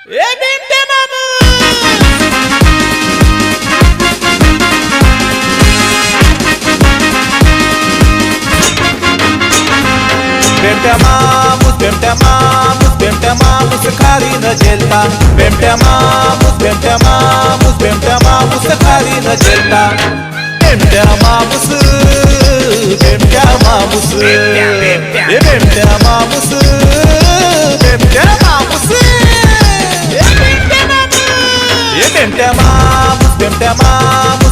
ए बिमटे मामा बिमट्या मामूस खारी न जेलता बिमट्या मामूस खारी न जेलता बिमट्या मामूस ए बिमट्या मामूस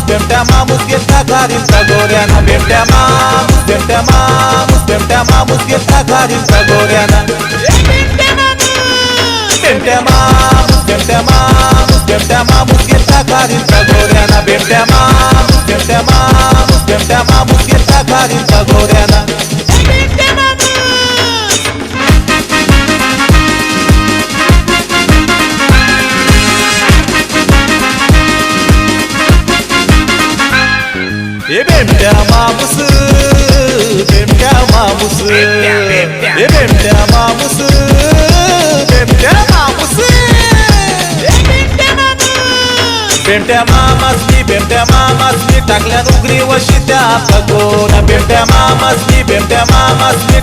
बिमट्या मामूस घेतला घारीचा गोऱ्याना बिमट्या मामूस घेतला घारीचा गोऱ्याना बिमट्या मामूस घेतला घारीचा गोऱ्याना बिमट्या मामूस घेतला घारीचा गोऱ्याना ए बिमट्या मामूस बिमट्या मामूस बिमट्या मामासनी टाकल्या नोकरी वशी त्या पगोऱ्या बिमट्या मामासनी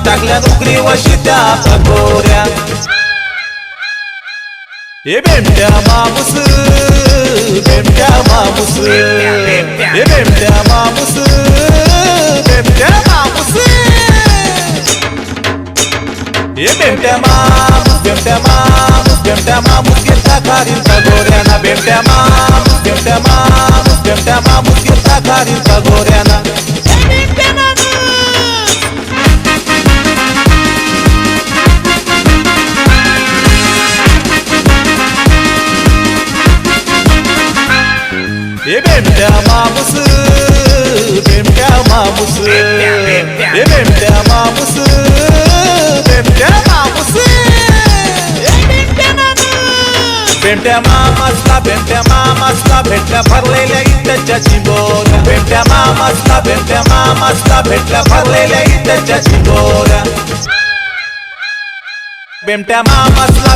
टाकल्या नोकरी वशी त्या पगोऱ्या ए बिमट्या मामूस बिमट्या मामूस घेतला घारीचा गोऱ्याना बिमट्या मामूस घेतला घारीचा गोऱ्याना ए बिमट्या मामूस बिमट्या मामूस बिमट्या मामासला भेटल्या भरलेल्या इटच्या चिंबोऱ्या बिमट्या मामासला भेटल्या भरलेल्या इटच्या चिंबोऱ्या बिमट्या मामासला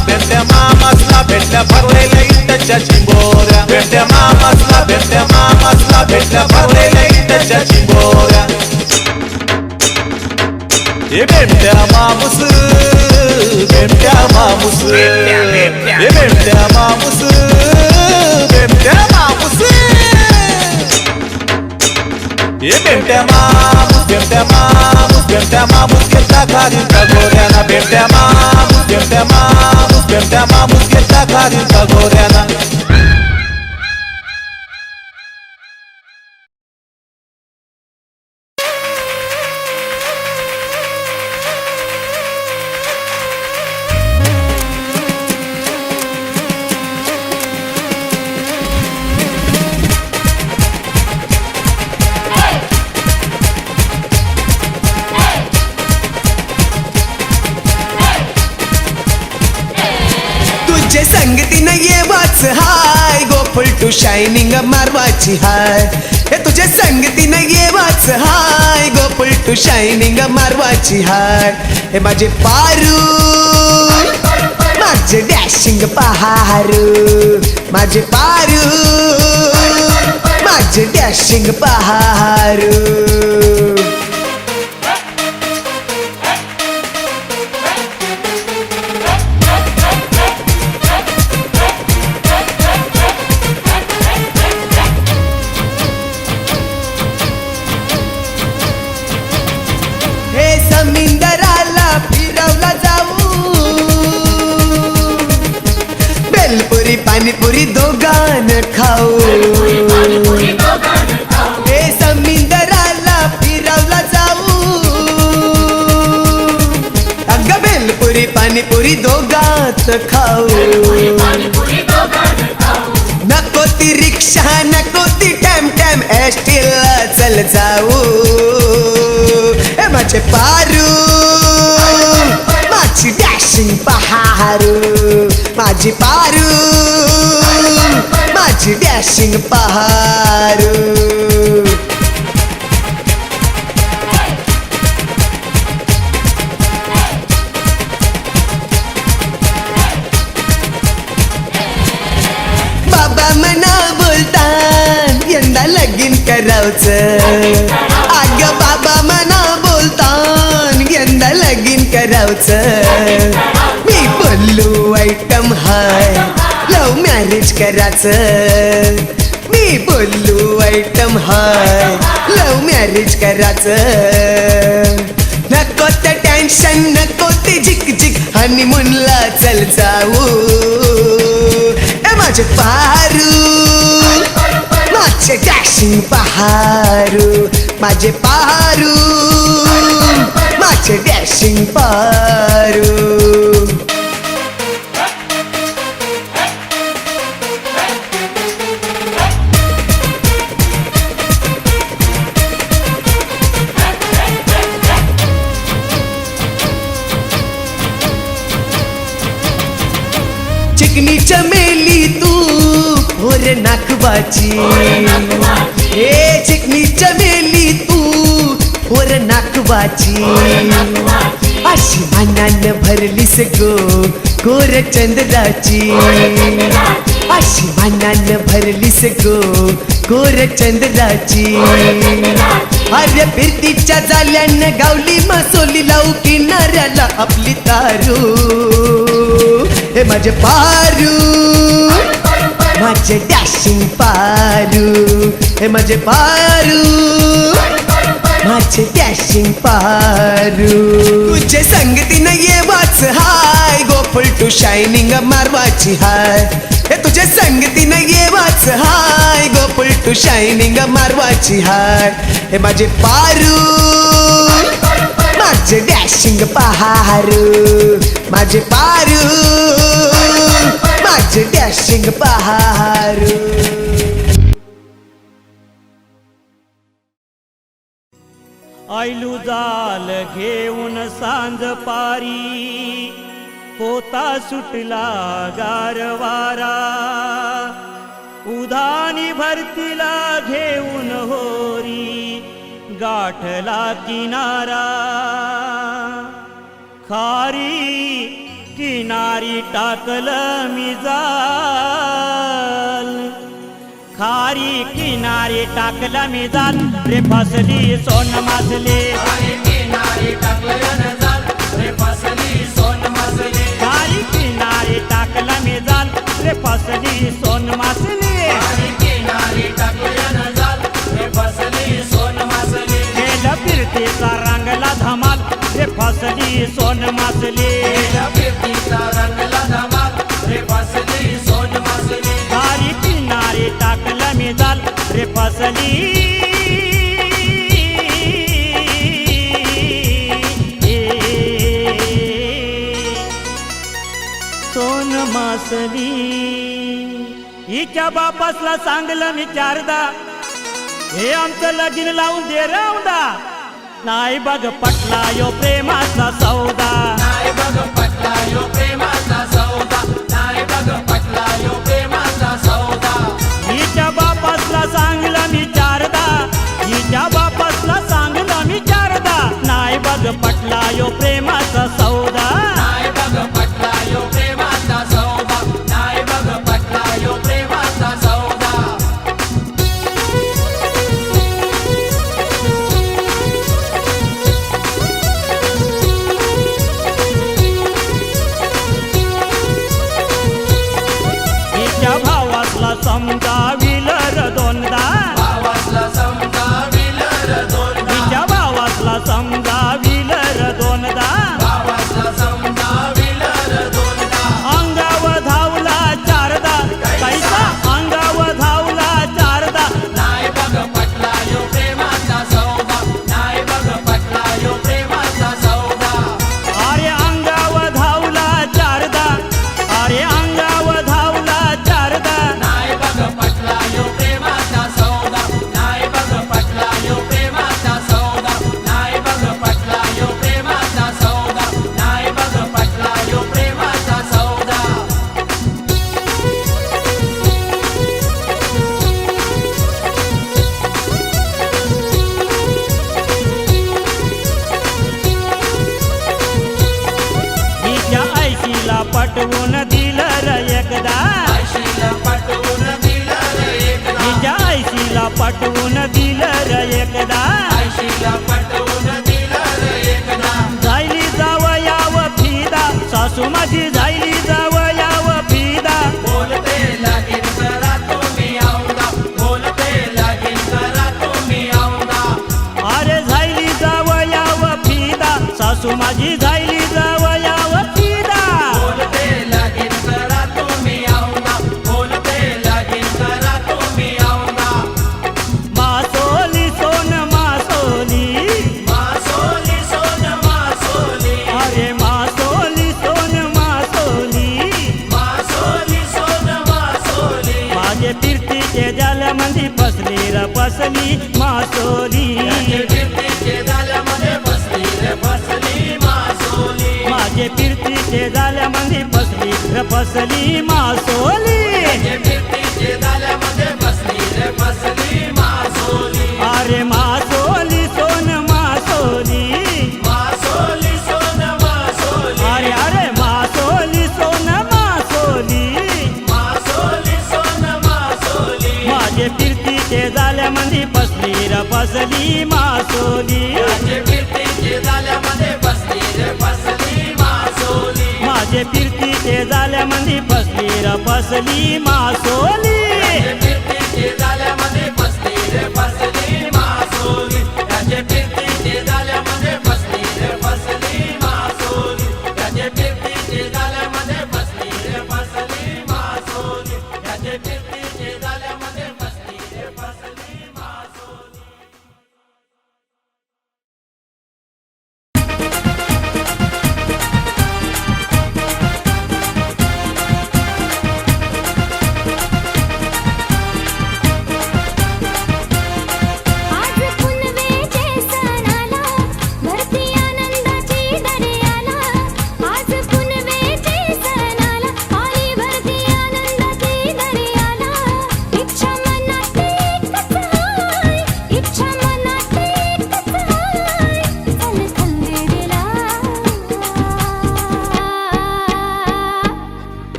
भेटल्या भरलेल्या इटच्या चिंबोऱ्या बिमट्या मामासला भेटल्या भरलेल्या इटच्या चिंबोऱ्या ए बिमट्या मामूस बिमट्या मामूस घेतला घारीचा गोऱ्याना बिमट्या मामूस घेतला घारीचा गोऱ्याना संगतीनं ये वाच हाय गोफुल टू शायनिंग मारवाची हाय हे तुझे संगतीनं ये वाच हाय गोफुल टू शायनिंग मारवाची हाय हे माझे पारू माझे डॅशिंग पहारू माझे पारू माझे डॅशिंग पहारू समिंदराला फिरवला जाऊ बेलपुरी पाणीपुरी दोघान खाऊ हे समिंदराला फिरवला जाऊ अग बेलपुरी पाणीपुरी दोघात खाऊ नको ती रिक्षा नको ती टॅम टॅम एसटीला चल जाऊ माझे पारू माझी डॅशिंग पहारू माझी पारू माझी डॅशिंग पहारू करावचं. अग बाबा मना बोलतान यंदा लगीन करावचं. मी बोललो आयटम हाय लव मॅरेज करायचं. मी बोललो आयटम हाय लव मॅरेज करायचं. नको ते टेन्शन नको ते झिक झिक हनीमूनला चल जाऊ. ए माझे पारू माझे डॅशिंग पहारू. माझे पारू माझे डॅशिंग पारू. चिकनी चमेली तू भोर नाकवाची. हे चिकनी चमेली तू भोर नाकवाची. अशी मानान भरलीस गो गोर चंद्राची. अशी मानान भरलीस गो गोर चंद्राची. अरे फिरतीच्या जाल्यानं गावली मासोली लावू किनाऱ्याला आपली तारू. हे माझे पारू माझे डॅशिंग पारू. हे माझे पारू माझे डॅशिंग पारू. तुझे संगतीनं ये वाच हाय गोकुळ टू शायनिंग मारवाची हाय. हे तुझे संगतीनं ये वाच हाय गोकुळ टू शायनिंग मारवाची हाय. हे माझे पारू माझे डॅशिंग पहारू. माझे पारू माझे डॅशिंग पहारू. आयलू जाल घेऊन सांज पारी होता सुटला गारवारा. उधानी भरतीला घेऊन होरी गाठला किनारा. खारी किनारी टाकलं मी जाल. खारी किनारी टाकलं मी जाल रे फसली सोन मासले. खारी किनारी टाकलं मी जाल रे फसली सोन मासले. गेलं फिरतीचा रंगला धमाल रे फसली सोन मासले. खारी किनारी टाकलं मी जाल रे फसली सोन मासली. हिच्या बापासला सांगलं मी चारदा हे आमचं लगीन लावून दे रावदा. नाही बघ पटला यो प्रेमाचा सौदा. नाही बघ पटला यो प्रेमाचा सौदा. नाही बघ पटला यो प्रेमाचा सौदा. हिच्या बापासला सांगलं मी चारदा. हिच्या बापासला सांगलं मी चारदा. नाही बघ पटला यो प्रेमाचा सौदा. नाही बघ पटला यो प्रेमाचा सौदा. नाही बघ पटला यो प्रेमाचा सौदा. हिच्या भावासला समजाविल र दोनदा. हिच्या भावासला समजाविल र दोनदा. अंगाव धावला चारदा कैसा अंगाव धावला चारदा. नाही बघ पटला यो प्रेमाचा सौदा. नाही बघ पटला यो प्रेमाचा सौदा. अरे अंगाव धावला चारदा. अरे अंगाव धावला चारदा. नाही बघ पटला यो प्रेमाचा सौदा. नाही बघ पटला यो प्रेमाचा सौदा. नाही बघ पटला यो प्रेमाचा सौदा. नाही बघ पटला यो प्रेमाचा सौदा. हिच्या ऐशीला पटवून दिलं र एकदा. हिच्या ऐशीला पटवून दिलं र एकदा आयशीला पटवून दिलं र एकदा जायली जावयाव फिदा सासू माझी जायली जावयाव फिदा बोलते लागेल करा तुम्ही औंदा बोलते लागेल करा तुम्ही औंदा अरे जायली जावयाव फिदा सासू माझी जायली जावयाव फिदा बोलते लागेल करा तुम्ही औंदा बोलते लागेल करा तुम्ही औंदा मासोली सोन मासोली मासोली सोन मासोली अरे मासोली सोन मासोली मासोली सोन मासोली माझे फिरतीचे जाल्यामध्ये फसली र फसली मासोली कीर्तीचे झाल्यामध्ये बसली रे बसली मासोली माझे फिरतीचे जाल्यामध्ये फसली र फसली मासोली कीर्तीचे झाल्यामध्ये बसली रे बसली मासोली अरे मासोली सोन मासोली मासोली सोन मासोली अरे अरे मासोली सोन मासोली मासोली सोन मासोली माझे फिरतीचे जाल्यामध्ये फसली र फसली मासोली कीर्तीचे झाल्यामध्ये बसली रे बसली मासोली माझे फिरतीचे जाल्यामध्ये फसली र फसली मासोली कीर्तीचे झाल्यामध्ये बसली रे बसली मासोली त्याचे कीर्तीचे झाल्यामध्ये बसली रे बसली मासोली त्याचे कीर्तीचे झाल्यामध्ये बसली रे बसली मासोली त्याचे कीर्तीचे झाल्यामध्ये बसली रे बसली मासोली आज पुनवेचे सण आला भरती आनंदाची दर्याला आज पुनवेचे सण आला आली भरती आनंदाची दर्याला इच्छा मनात एकच हाय इच्छा मनात एकच हाय चल खंडेरीला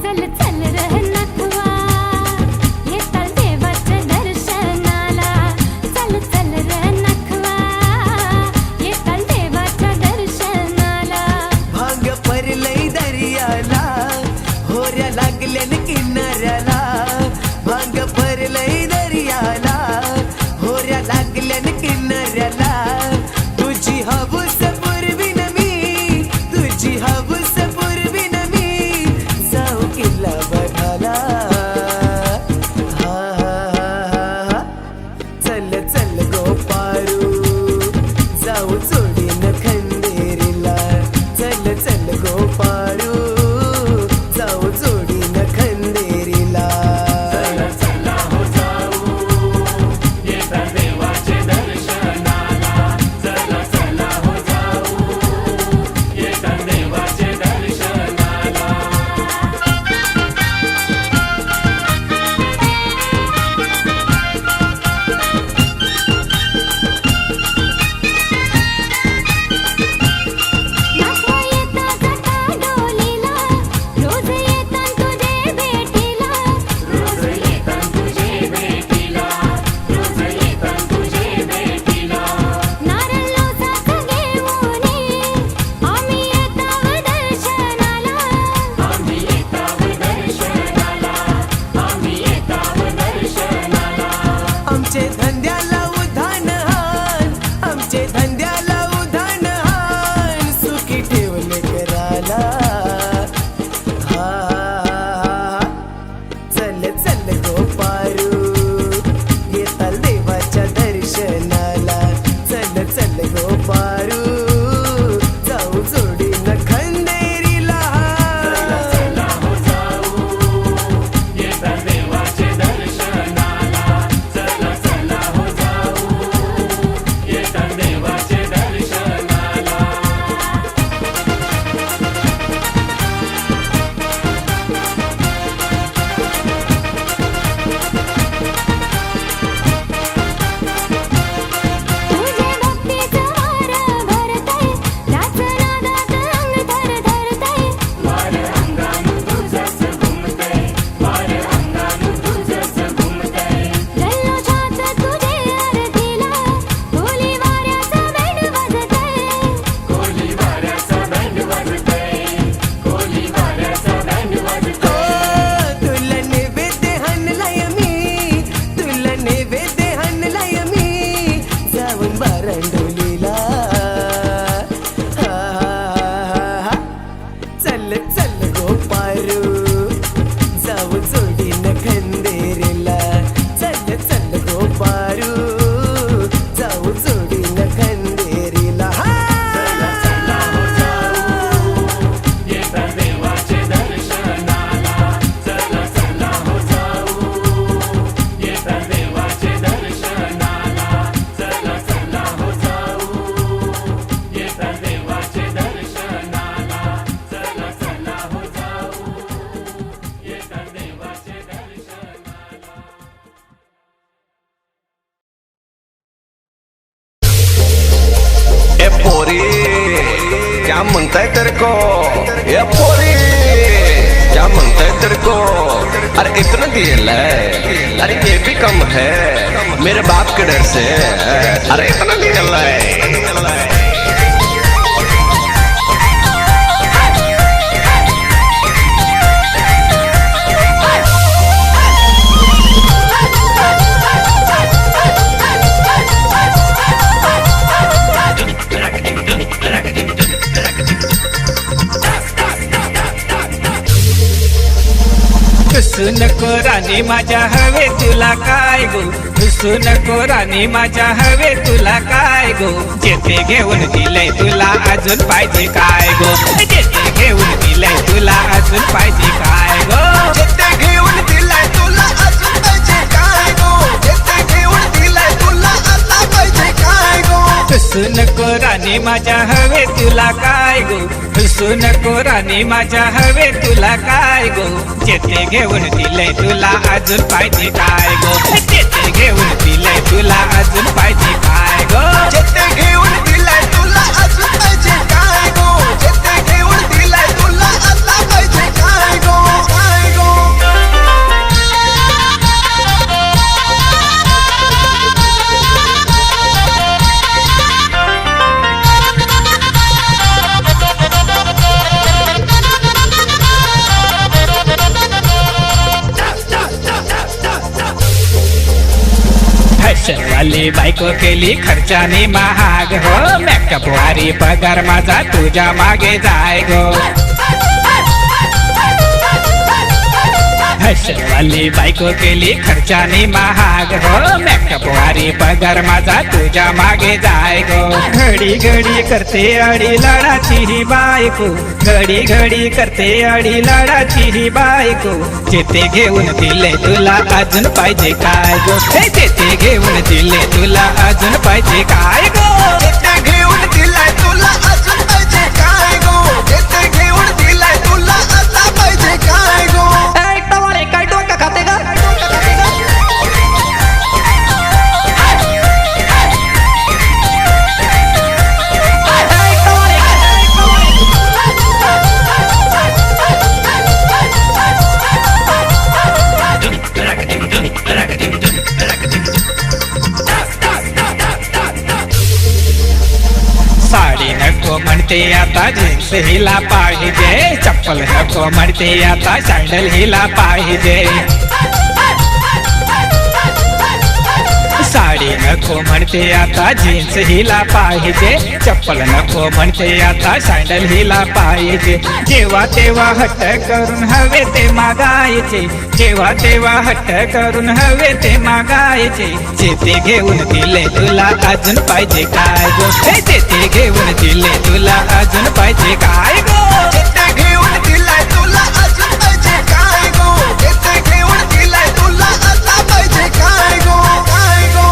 चल चल रह नखवा येताल देवाच्या दर्शनाला चल चल रह नखवा येताल देवाच्या दर्शनाला भांग परलय दर्याला होऱ्या लागल्यान किनाऱ्याला भांग परलय दर्याला होऱ्या लागल्यान किनाऱ्याला तुझी हवस पुरवीन मी तुझी हवस पुरवीन मी जाऊ किल्ला बघाला हा हा हा हा चल चल गोपारू जाऊ चोडीन खंडेरीला चल चल गोपारू जाऊ चोडीन खंडेरीला चल चल गो पारू जाऊ जोडीनं खंदेरीला चल चल गो पारू जाऊ जोडीनं खंदेरीला क्या म्हणताय तेरे को ये पोरी क्या म्हणताय तेरे को अरे इतना दिल है अरे ये भी कम है मेरे बाप के डर से अरे इतना दिल है हसू नको राणी माझ्या हवे तुला काय गो हसू नको राणी माझ्या हवे तुला काय गो जेते घेऊन दिलंय तुला अजून पाहिजे काय गो जेते घेऊन दिलंय तुला अजून पाहिजे काय गो जेते घेऊन दिलाय तुला अजून पाहिजे काय गो जेते घेऊन दिलाय तुला आता पाहिजे काय गो हसू नको राणी माझ्या हवे तुला काय गो हसू नको राणी माझ्या हवे तुला काय गो जेते घेऊन दिलंय तुला अजून पाहिजे काय गो जेते घेऊन दिलंय तुला अजून पाहिजे काय गो जेते घेऊन दिलाय तुला अजून पाहिजे काय गो जेते घेऊन दिलाय तुला आता पाहिजे काय गो काय गो फॅशनवाली बायको केली खर्चाने महाग हो मेकअप वारी पगार माझा तुझ्या मागे जाय गो फॅशनवाली बायको केली खर्चाने महाग हो मेकअप वारी पगार माझा तुझ्या मागे जाय गो घडी घडी करते अडी लाडाची ही बायको घडी घडी करते अडी लाडाची ही बायको जेते घेऊन दिले तुला अजून पाहिजे काय गो हे जेते घेऊन दिले तुला अजून पाहिजे काय गो जेते घेऊन दिलाय तुला अजून पाहिजे काय गो जेते घेऊन दिलाय तुला आता पाहिजे काय गो काय डोका खाते का साडी नको म्हणते आता जीन्स हिला पाहिजे चप्पल नको म्हणते आता सँडल हिला पाहिजे साडी नको म्हणते आता जीन्स हिला पाहिजे चप्पल नको म्हणते आता सँडल हिला पाहिजे जेव्हा तेव्हा हट्ट करून हवे ते मागायचे जेव्हा तेव्हा हट्ट करून हवे ते मागायचे जेते घेऊन दिले तुला अजून पाहिजे काय गो हे जेते घेऊन दिले तुला अजून पाहिजे काय गो जेते घेऊन दिलाय तुला अजून पाहिजे काय गो जेते घेऊन दिलाय तुला आता पाहिजे काय गो काय गो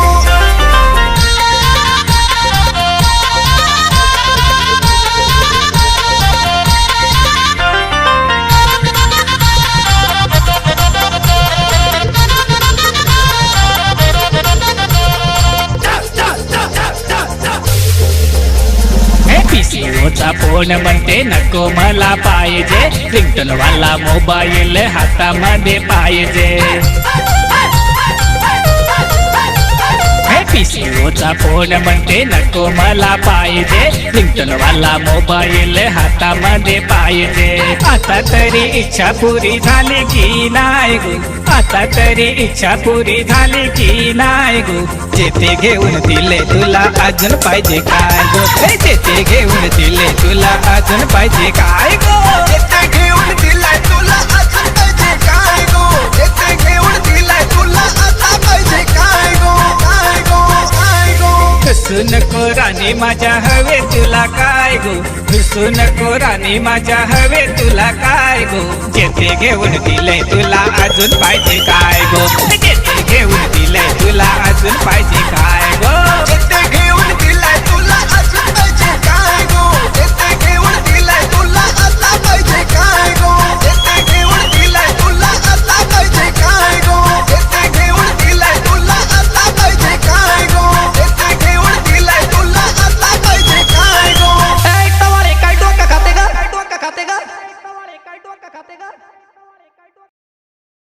PCOचा फोन म्हणते नको मला पाहिजे रिंगटोन वाला मोबाईल हातामध्ये पाहिजे PCOचा फोन म्हणते नको मला पाहिजे रिंगटोन वाला मोबाईल हातामध्ये पाहिजे आता आता तरी इच्छा पुरी झाली की नाही गो आता तरी इच्छा पुरी झाली की नाही गो जेथे घेऊन दिले तुला अजून पाहिजे काय गो हे जेथे घेऊन दिले तुला अजून पाहिजे काय गो येथे घेऊन दिलाय तुला अजून पाहिजे काय गो येथे घेऊन दिलाय तुला आता पाहिजे काय गो काय गो काय गो हसू नको राणी माझ्या हवे तुला काय गो हसू नको राणी माझ्या हवे तुला काय गो जेथे घेऊन दिले तुला अजून पाहिजे